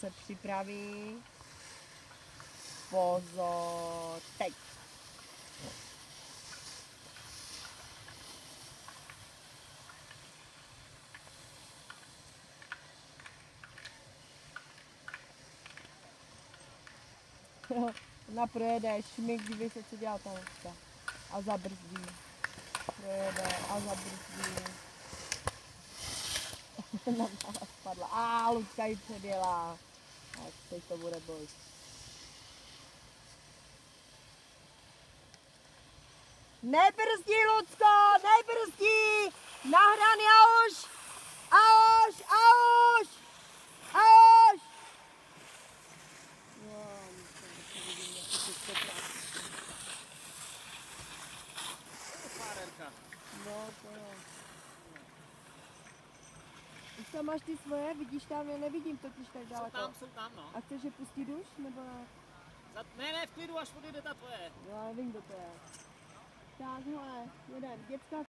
Se připraví. Pozor, teď. Ona projede, šmik, dívej se, co dělá ta hoďka. A zabrzdí. Projede a zabrzdí. Spadla. A Lucka ji předjela. Tak teď to bude boj. Nebrzdí, Lucko, nebrzdí! Nahraný a už! A už! A už! A už! No, to jo. Už tam máš ty svoje, vidíš tam, já nevidím totiž tak daleko. Jsou tam, no. A chceš je pustit už, nebo ne? Ne, v klidu, až odjede ta tvoje. Já nevím, kdo to je. Tak, hele, jedem, děcka